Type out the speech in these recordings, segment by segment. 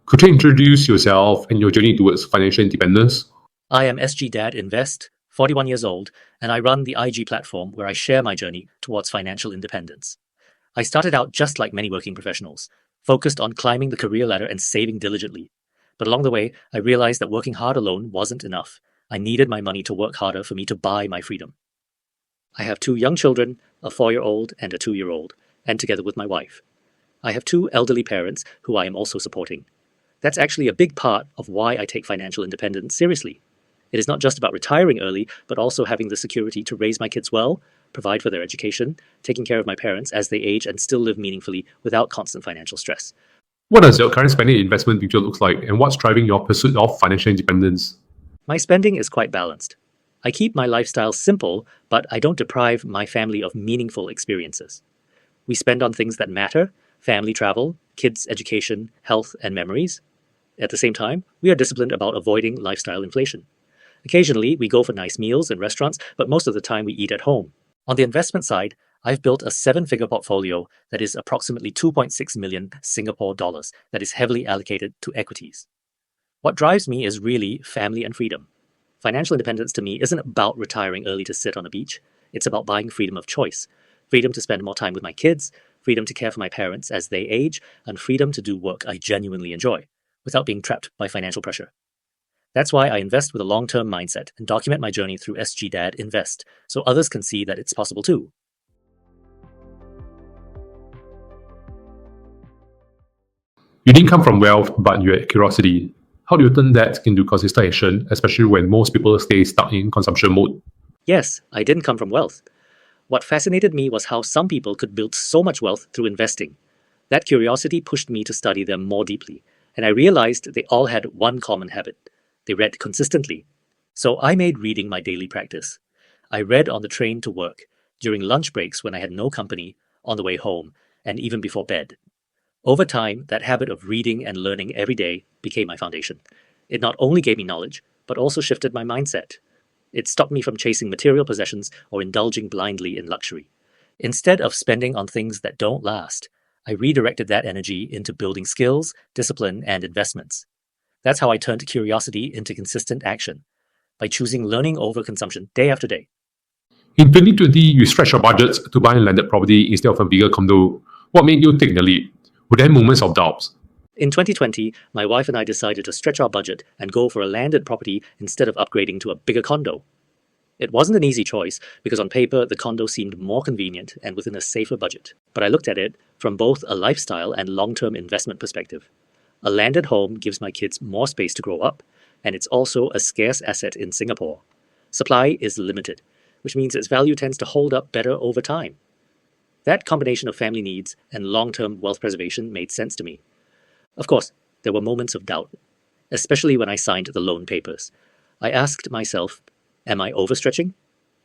Could you introduce yourself and your journey towards financial independence? I am SG Dad Invest, 41 years old, and I run the IG platform where I share my journey towards financial independence. I started out just like many working professionals, focused on climbing the career ladder and saving diligently. But along the way, I realized that working hard alone wasn't enough. I needed my money to work harder for me to buy my freedom. I have two young children, a 4-year-old and a 2-year-old, and together with my wife. I have two elderly parents who I am also supporting. That's actually a big part of why I take financial independence seriously. It is not just about retiring early, but also having the security to raise my kids well, provide for their education, taking care of my parents as they age, and still live meaningfully without constant financial stress. What does your current spending and investment picture look like, and what's driving your pursuit of financial independence? My spending is quite balanced. I keep my lifestyle simple, but I don't deprive my family of meaningful experiences. We spend on things that matter: family travel, kids' education, health, and memories. At the same time, we are disciplined about avoiding lifestyle inflation. Occasionally, we go for nice meals in restaurants, but most of the time we eat at home. On the investment side, I've built a 7-figure portfolio that is approximately 2.6 million Singapore dollars that is heavily allocated to equities. What drives me is really family and freedom. Financial independence to me isn't about retiring early to sit on a beach. It's about buying freedom of choice, freedom to spend more time with my kids, freedom to care for my parents as they age, and freedom to do work I genuinely enjoy, without being trapped by financial pressure. That's why I invest with a long-term mindset and document my journey through SG Dad Invest, so others can see that it's possible too. You didn't come from wealth, but you had curiosity. How do you turn that into consistent action, especially when most people stay stuck in consumption mode? Yes, I didn't come from wealth. What fascinated me was how some people could build so much wealth through investing. That curiosity pushed me to study them more deeply, and I realized they all had one common habit. They read consistently. So I made reading my daily practice. I read on the train to work, during lunch breaks when I had no company, on the way home, and even before bed. Over time, that habit of reading and learning every day became my foundation. It not only gave me knowledge, but also shifted my mindset. It stopped me from chasing material possessions or indulging blindly in luxury. Instead of spending on things that don't last, I redirected that energy into building skills, discipline, and investments. That's how I turned curiosity into consistent action, by choosing learning over consumption day after day. In 2020, you stretched your budget to buy a landed property instead of a bigger condo. What made you take the leap? Were there moments of doubts? In 2020, my wife and I decided to stretch our budget and go for a landed property instead of upgrading to a bigger condo. It wasn't an easy choice because on paper the condo seemed more convenient and within a safer budget. But I looked at it from both a lifestyle and long-term investment perspective. A landed home gives my kids more space to grow up, and it's also a scarce asset in Singapore. Supply is limited, which means its value tends to hold up better over time. That combination of family needs and long-term wealth preservation made sense to me. Of course, there were moments of doubt, especially when I signed the loan papers. I asked myself, am I overstretching?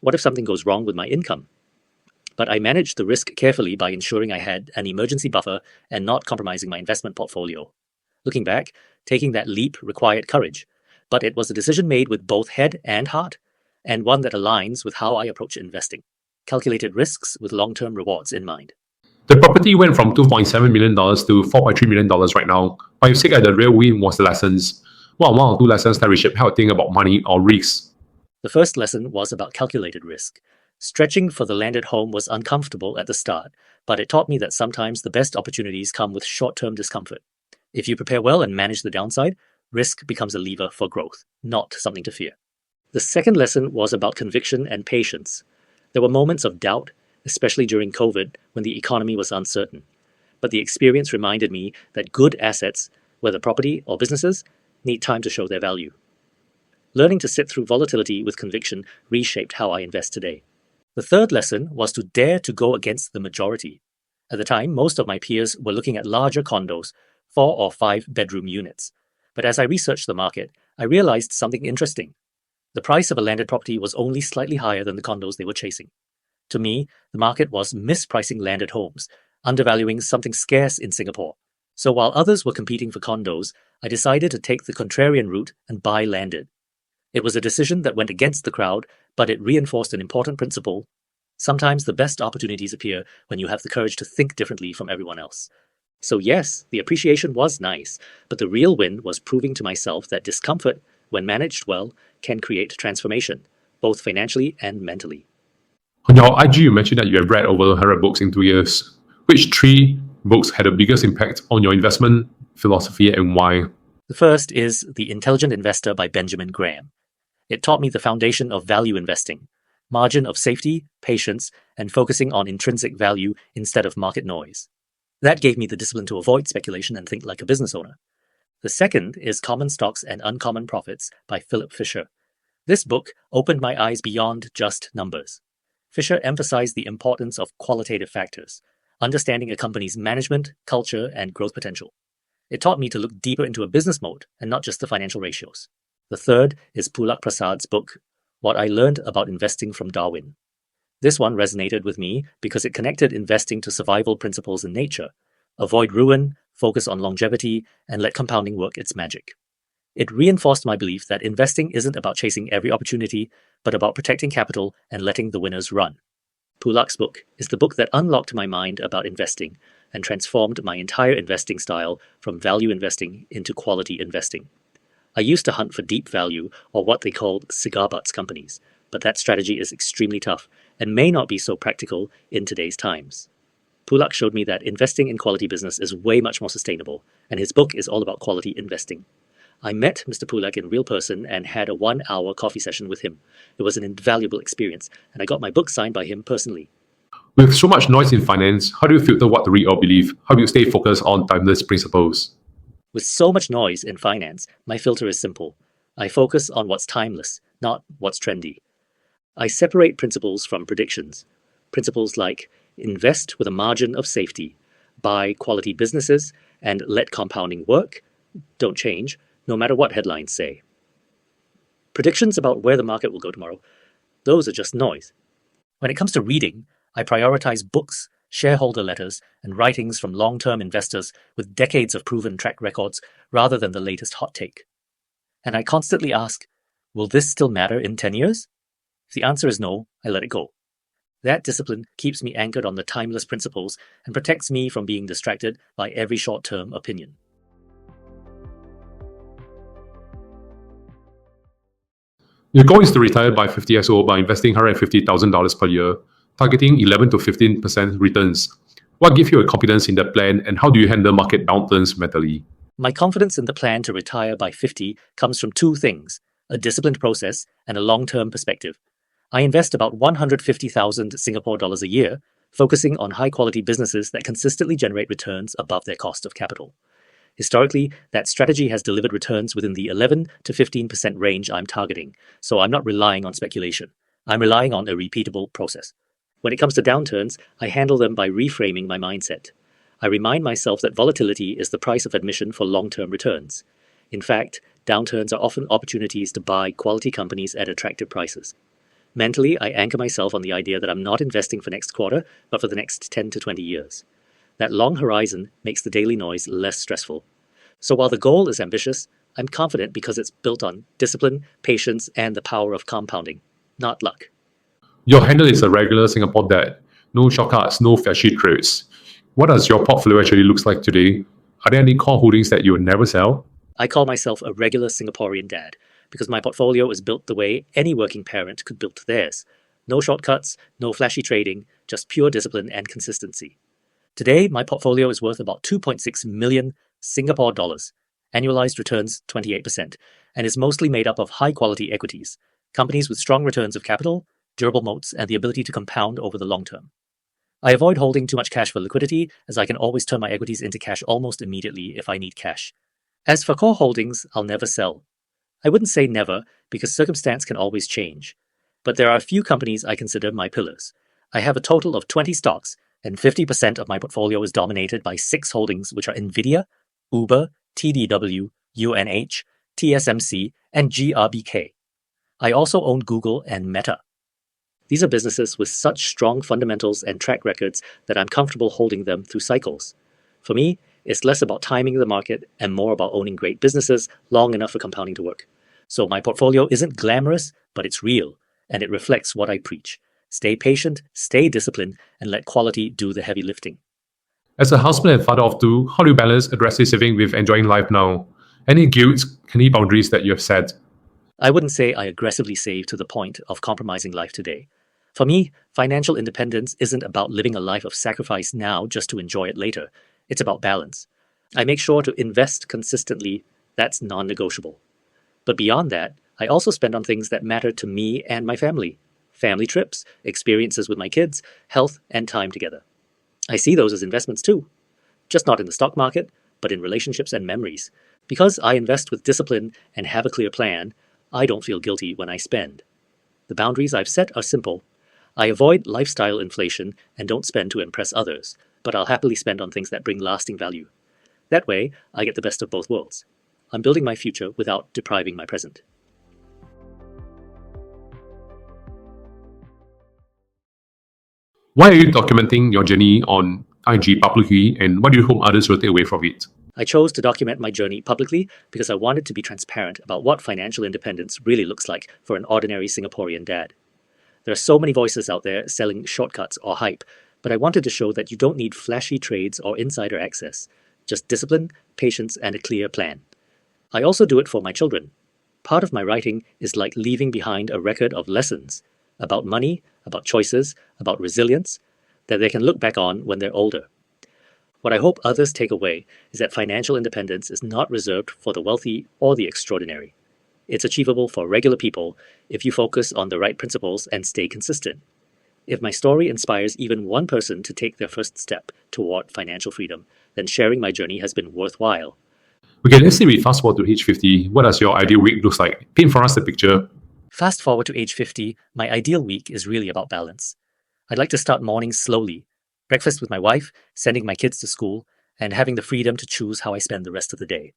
What if something goes wrong with my income? But I managed the risk carefully by ensuring I had an emergency buffer and not compromising my investment portfolio. Looking back, taking that leap required courage, but it was a decision made with both head and heart, and one that aligns with how I approach investing. Calculated risks with long-term rewards in mind. The property went from $2.7 million to $4.3 million right now, but you said that the real win was the lessons. What are one or two lessons that reshape how you think about money or risks? The first lesson was about calculated risk. Stretching for the landed home was uncomfortable at the start, but it taught me that sometimes the best opportunities come with short-term discomfort. If you prepare well and manage the downside, risk becomes a lever for growth, not something to fear. The second lesson was about conviction and patience. There were moments of doubt, especially during COVID when the economy was uncertain. But the experience reminded me that good assets, whether property or businesses, need time to show their value. Learning to sit through volatility with conviction reshaped how I invest today. The third lesson was to dare to go against the majority. At the time, most of my peers were looking at larger condos, 4 or 5 bedroom units. But as I researched the market, I realized something interesting. The price of a landed property was only slightly higher than the condos they were chasing. To me, the market was mispricing landed homes, undervaluing something scarce in Singapore. So while others were competing for condos, I decided to take the contrarian route and buy landed. It was a decision that went against the crowd, but it reinforced an important principle. Sometimes the best opportunities appear when you have the courage to think differently from everyone else. So yes, the appreciation was nice, but the real win was proving to myself that discomfort, when managed well, can create transformation, both financially and mentally. On your IG, you mentioned that you have read over 100 books in 2 years. Which three books had the biggest impact on your investment philosophy and why? The first is The Intelligent Investor by Benjamin Graham. It taught me the foundation of value investing, margin of safety, patience, and focusing on intrinsic value instead of market noise. That gave me the discipline to avoid speculation and think like a business owner. The second is Common Stocks and Uncommon Profits by Philip Fisher. This book opened my eyes beyond just numbers. Fisher emphasized the importance of qualitative factors, understanding a company's management, culture, and growth potential. It taught me to look deeper into a business mode and not just the financial ratios. The third is Pulak Prasad's book, What I Learned About Investing from Darwin. This one resonated with me because it connected investing to survival principles in nature. Avoid ruin, focus on longevity, and let compounding work its magic. It reinforced my belief that investing isn't about chasing every opportunity, but about protecting capital and letting the winners run. Pulak's book is the book that unlocked my mind about investing and transformed my entire investing style from value investing into quality investing. I used to hunt for deep value, or what they called cigar butts companies, but that strategy is extremely tough and may not be so practical in today's times. Pulak showed me that investing in quality business is way much more sustainable, and his book is all about quality investing. I met Mr. Pulak in real person and had a 1-hour coffee session with him. It was an invaluable experience, and I got my book signed by him personally. With so much noise in finance, how do you filter what to read or believe? How do you stay focused on timeless principles? With so much noise in finance, my filter is simple. I focus on what's timeless, not what's trendy. I separate principles from predictions. Principles like invest with a margin of safety, buy quality businesses, and let compounding work don't change, no matter what headlines say. Predictions about where the market will go tomorrow, those are just noise. When it comes to reading, I prioritize books, shareholder letters, and writings from long-term investors with decades of proven track records rather than the latest hot take. And I constantly ask, will this still matter in 10 years? If the answer is no, I let it go. That discipline keeps me anchored on the timeless principles and protects me from being distracted by every short-term opinion. Your goal is to retire by 50 years old by investing $150,000 per year, targeting 11 to 15% returns. What gives you a confidence in that plan, and how do you handle market downturns mentally? My confidence in the plan to retire by 50 comes from two things: a disciplined process and a long-term perspective. I invest about 150,000 Singapore dollars a year, focusing on high-quality businesses that consistently generate returns above their cost of capital. Historically, that strategy has delivered returns within the 11 to 15% range I'm targeting, so I'm not relying on speculation. I'm relying on a repeatable process. When it comes to downturns, I handle them by reframing my mindset. I remind myself that volatility is the price of admission for long-term returns. In fact, downturns are often opportunities to buy quality companies at attractive prices. Mentally, I anchor myself on the idea that I'm not investing for next quarter, but for the next 10 to 20 years. That long horizon makes the daily noise less stressful. So while the goal is ambitious, I'm confident because it's built on discipline, patience, and the power of compounding, not luck. Your handle is a regular Singapore dad. No shortcuts, no flashy trades. What does your portfolio actually looks like today? Are there any core holdings that you would never sell? I call myself a regular Singaporean dad because my portfolio is built the way any working parent could build theirs. No shortcuts, no flashy trading, just pure discipline and consistency. Today, my portfolio is worth about 2.6 million Singapore dollars, annualized returns 28%, and is mostly made up of high-quality equities, companies with strong returns of capital, durable moats, and the ability to compound over the long term. I avoid holding too much cash for liquidity, as I can always turn my equities into cash almost immediately if I need cash. As for core holdings, I'll never sell. I wouldn't say never, because circumstance can always change. But there are a few companies I consider my pillars. I have a total of 20 stocks, and 50% of my portfolio is dominated by 6 holdings, which are Nvidia, Uber, TDW, UNH, TSMC, and GRBK. I also own Google and Meta. These are businesses with such strong fundamentals and track records that I'm comfortable holding them through cycles. For me, it's less about timing the market and more about owning great businesses long enough for compounding to work. So my portfolio isn't glamorous, but it's real, and it reflects what I preach. Stay patient, stay disciplined, and let quality do the heavy lifting. As a husband and father of two, how do you balance aggressive saving with enjoying life now? Any guilt, any boundaries that you have set? I wouldn't say I aggressively save to the point of compromising life today. For me, financial independence isn't about living a life of sacrifice now just to enjoy it later. It's about balance. I make sure to invest consistently. That's non negotiable. But beyond that, I also spend on things that matter to me and my family: family trips, experiences with my kids, health, and time together. I see those as investments too, just not in the stock market, but in relationships and memories. Because I invest with discipline and have a clear plan, I don't feel guilty when I spend. The boundaries I've set are simple. I avoid lifestyle inflation and don't spend to impress others, but I'll happily spend on things that bring lasting value. That way, I get the best of both worlds. I'm building my future without depriving my present. Why are you documenting your journey on IG publicly, and what do you hope others will take away from it? I chose to document my journey publicly because I wanted to be transparent about what financial independence really looks like for an ordinary Singaporean dad. There are so many voices out there selling shortcuts or hype, but I wanted to show that you don't need flashy trades or insider access, just discipline, patience, and a clear plan. I also do it for my children. Part of my writing is like leaving behind a record of lessons about money, about choices, about resilience, that they can look back on when they're older. What I hope others take away is that financial independence is not reserved for the wealthy or the extraordinary. It's achievable for regular people if you focus on the right principles and stay consistent. If my story inspires even one person to take their first step toward financial freedom, then sharing my journey has been worthwhile. Okay, let's say we fast forward to age 50. What does your ideal week look like? Paint for us the picture. Fast forward to age 50, my ideal week is really about balance. I'd like to start mornings slowly: breakfast with my wife, sending my kids to school, and having the freedom to choose how I spend the rest of the day.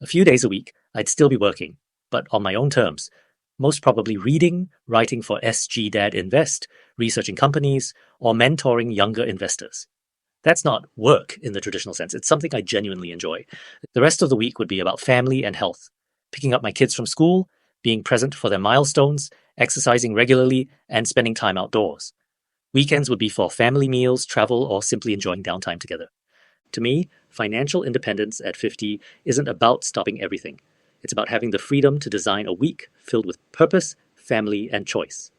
A few days a week, I'd still be working, but on my own terms. Most probably reading, writing for SG Dad Invest, researching companies, or mentoring younger investors. That's not work in the traditional sense. It's something I genuinely enjoy. The rest of the week would be about family and health: picking up my kids from school, being present for their milestones, exercising regularly, and spending time outdoors. Weekends would be for family meals, travel, or simply enjoying downtime together. To me, financial independence at 50 isn't about stopping everything. It's about having the freedom to design a week filled with purpose, family, and choice.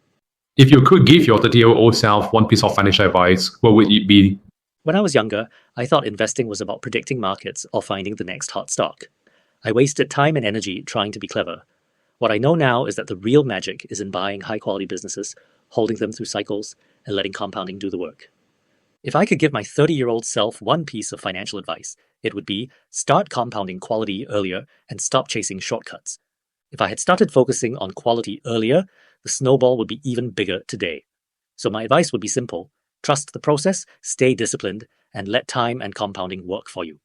If you could give your 30-year-old self one piece of financial advice, what would it be? When I was younger, I thought investing was about predicting markets or finding the next hot stock. I wasted time and energy trying to be clever. What I know now is that the real magic is in buying high-quality businesses, holding them through cycles, and letting compounding do the work. If I could give my 30-year-old self one piece of financial advice, it would be: start compounding quality earlier and stop chasing shortcuts. If I had started focusing on quality earlier, the snowball would be even bigger today. So my advice would be simple: trust the process, stay disciplined, and let time and compounding work for you.